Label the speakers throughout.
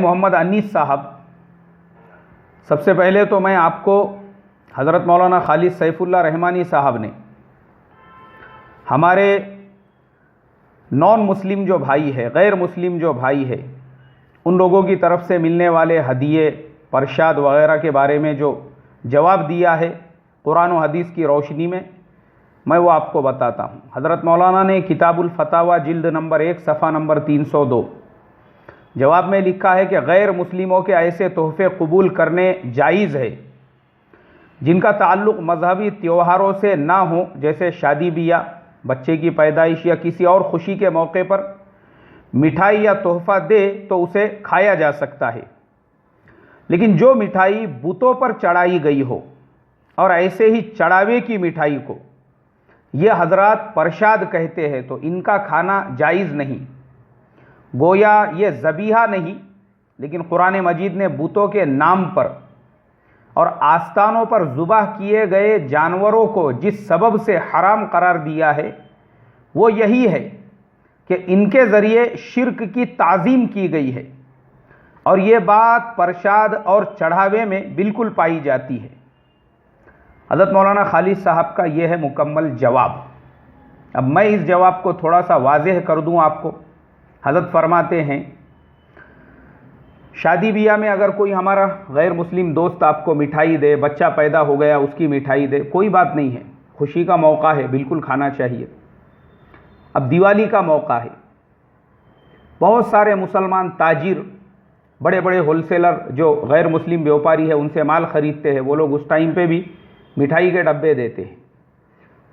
Speaker 1: मोहम्मद अनीस साहब, सबसे पहले तो मैं आपको हज़रत मौलाना खालिद सैफुल्लाह रहमानी साहब ने हमारे नॉन मुस्लिम जो भाई है, गैर मुस्लिम जो भाई है, उन लोगों की तरफ से मिलने वाले हदिये, प्रसाद वगैरह के बारे में जो जवाब दिया है कुरान और हदीस की रोशनी में, मैं वो आपको बताता हूँ। हज़रत मौलाना ने किताबुल फतावा जिल्द नंबर 1 सफ़ा नंबर 302 जवाब में लिखा है कि गैर मुस्लिमों के ऐसे तोहफे कबूल करने जायज़ है जिनका ताल्लुक़ मजहबी त्योहारों से ना हो, जैसे शादी बियाह, बच्चे की पैदाइश या किसी और खुशी के मौके पर मिठाई या तोहफा दे तो उसे खाया जा सकता है। लेकिन जो मिठाई बुतों पर चढ़ाई गई हो और ऐसे ही चढ़ावे की मिठाई को ये हजरात प्रसाद कहते हैं तो इनका खाना जायज़ नहीं। गोया ये ज़बीहा नहीं, लेकिन कुरान मजीद ने बुतों के नाम पर और आस्थानों पर ज़ुबाह किए गए जानवरों को जिस सबब से हराम करार दिया है वो यही है कि इनके ज़रिए शिर्क की ताज़ीम की गई है, और ये बात प्रसाद और चढ़ावे में बिल्कुल पाई जाती है। हज़रत मौलाना खालिद साहब का ये है मुकम्मल जवाब। अब मैं इस जवाब को थोड़ा सा वाज़ेह कर दूं आपको। हज़रत फरमाते हैं, शादी बियाह में अगर कोई हमारा गैर मुस्लिम दोस्त आपको मिठाई दे, बच्चा पैदा हो गया उसकी मिठाई दे, कोई बात नहीं है, खुशी का मौका है, बिल्कुल खाना चाहिए। अब दिवाली का मौका है, बहुत सारे मुसलमान ताजिर, बड़े बड़े होलसेलर जो गैर मुस्लिम व्यापारी है उनसे माल ख़रीदते हैं, वो लोग उस टाइम पे भी मिठाई के डब्बे देते हैं।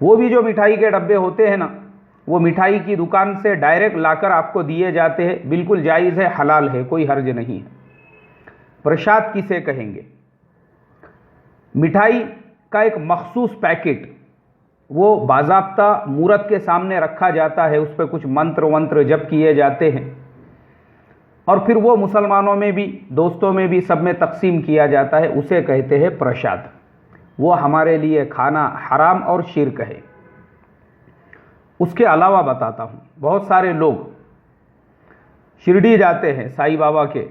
Speaker 1: वो भी जो मिठाई के डब्बे होते हैं ना, वो मिठाई की दुकान से डायरेक्ट लाकर आपको दिए जाते हैं, बिल्कुल जायज़ है, हलाल है, कोई हर्ज नहीं है। प्रसाद किसे कहेंगे? मिठाई का एक मखसूस पैकेट वो बाज़ाब्ता मूरत के सामने रखा जाता है, उस पर कुछ मंत्र वंत्र जप किए जाते हैं और फिर वो मुसलमानों में भी, दोस्तों में भी, सब में तकसीम किया जाता है, उसे कहते हैं प्रसाद। वो हमारे लिए खाना हराम और शिर्क है। उसके अलावा बताता हूँ, बहुत सारे लोग शिरडी जाते हैं साईं बाबा के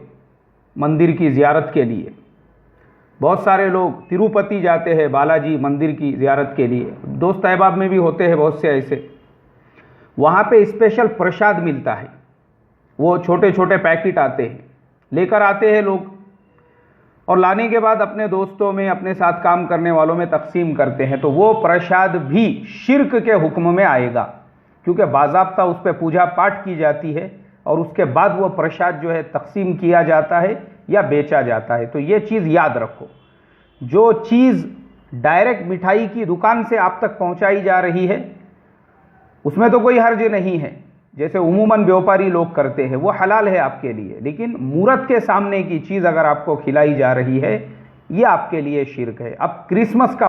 Speaker 1: मंदिर की ज़ियारत के लिए, बहुत सारे लोग तिरुपति जाते हैं बालाजी मंदिर की ज़ियारत के लिए, दोस्त अहबाब में भी होते हैं बहुत से ऐसे। वहाँ पे स्पेशल प्रसाद मिलता है, वो छोटे छोटे पैकेट आते हैं, लेकर आते हैं लोग और लाने के बाद अपने दोस्तों में, अपने साथ काम करने वालों में तकसीम करते हैं। तो वो प्रसाद भी शिर्क के हुक्म में आएगा, क्योंकि बाज़ाब्ता उस पर पूजा पाठ की जाती है और उसके बाद वो प्रसाद जो है तकसीम किया जाता है या बेचा जाता है। तो ये चीज़ याद रखो, जो चीज़ डायरेक्ट मिठाई की दुकान से आप तक पहुंचाई जा रही है उसमें तो कोई हर्ज नहीं है, जैसे उमूमन व्यापारी लोग करते हैं, वो हलाल है आपके लिए। लेकिन मूरत के सामने की चीज़ अगर आपको खिलाई जा रही है, ये आपके लिए शिर्क है। अब क्रिसमस का